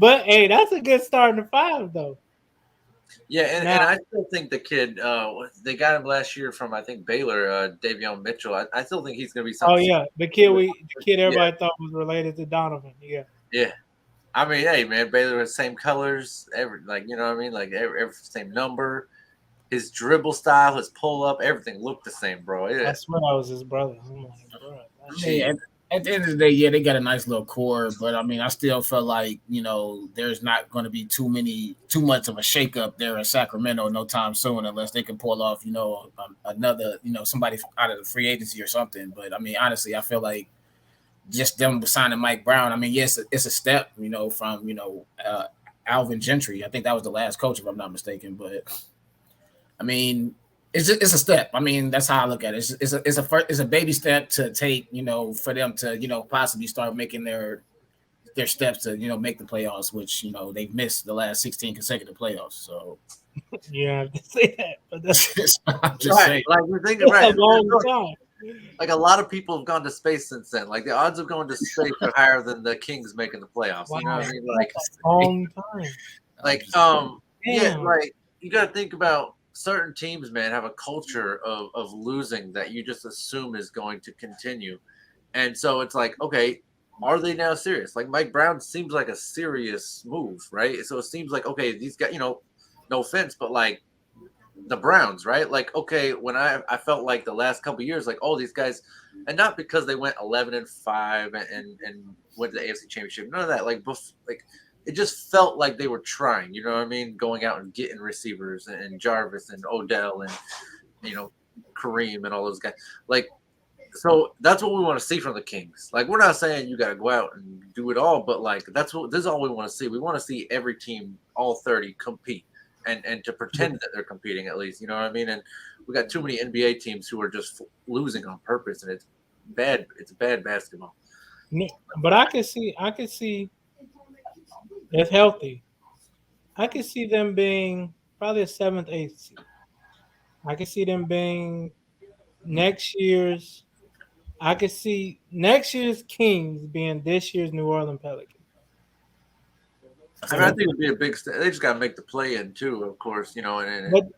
But hey, that's a good starting five though. Yeah, and Now, I still think the kid, they got him last year from I think Baylor, Davion Mitchell. I still think he's going to be oh something. yeah, the kid Yeah, everybody thought was related to Donovan. Yeah, yeah. I mean, hey man, Baylor has same colors, every like you know what I mean, like every same number. His dribble style, his pull up, everything looked the same, bro. I Yeah, swear I was his brother. I'm like, bro, I mean, gee, at the end of the day, yeah, they got a nice little core, but I mean, I still feel like there's not going to be too much of a shakeup there in Sacramento no time soon, unless they can pull off, another, somebody out of the free agency or something. But I mean, honestly, I feel like just them signing Mike Brown. I mean, yes, it's a step, from Alvin Gentry. I think that was the last coach, if I'm not mistaken. But I mean, it's a step. I mean, that's how I look at it. It's a baby step to take, for them to possibly start making their steps to make the playoffs, which they've missed the last 16 consecutive playoffs. So you have to say that, but that's I'm just right. saying. Like we're thinking, it's a right? long time. Like a lot of people have gone to space since then. Like the odds of going to space are higher than the Kings making the playoffs. You know what I Wow, mean? that's a long time. I'm just saying. Yeah, Damn. like you got to think about certain teams, man, have a culture of losing that you just assume is going to continue. And so it's like, okay, are they now serious? Like Mike Brown seems like a serious move, right? So it seems like, okay, these guys, no offense, but like the Browns, right? Like, okay, when I felt like the last couple of years, like, oh, these guys, and not because they went 11-5 and went to the AFC Championship, none of that. Like it just felt like they were trying. You know what I mean? Going out and getting receivers and Jarvis and Odell and you know Kareem and all those guys. Like, so that's what we want to see from the Kings. Like, we're not saying you got to go out and do it all, but like this is all we want to see. We want to see every team, all 30, compete and to pretend that they're competing at least. You know what I mean? And we got too many NBA teams who are just losing on purpose, and it's bad. It's bad basketball. But I could see if healthy. I could see them being probably a seventh, eighth seed. I could see them being next year's. I could see next year's Kings being this year's New Orleans Pelicans. I mean, I think it'd be a big. They just got to make the play in too, of course.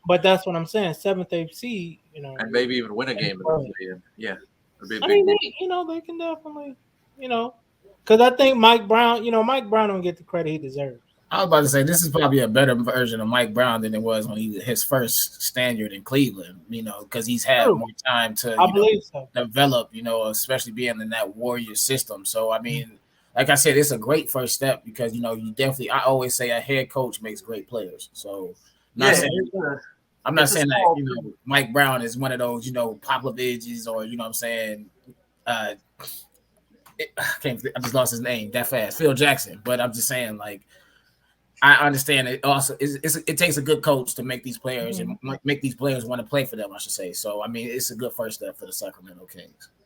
But that's what I'm saying. Seventh, eighth seed. And maybe even win a And game in the play. play in. Yeah, it'd be a I big mean, deal. they can definitely, you know, because I think Mike Brown don't get the credit he deserves. I was about to say this is probably a better version of Mike Brown than it was when he his first standard in Cleveland. Because he's had True, more time to I believe so. develop. Especially being in that Warrior system. So I mean, like I said, it's a great first step because you definitely. I always say a head coach makes great players. So not Yeah, saying I'm not it's a saying that small. Mike Brown is one of those Popoviches or what I'm saying. Uh, I just lost his name that fast, Phil Jackson. But I'm just saying like. I understand it. Also, it takes a good coach to make these players and make these players want to play for them. I should say. So, I mean, it's a good first step for the Sacramento Kings.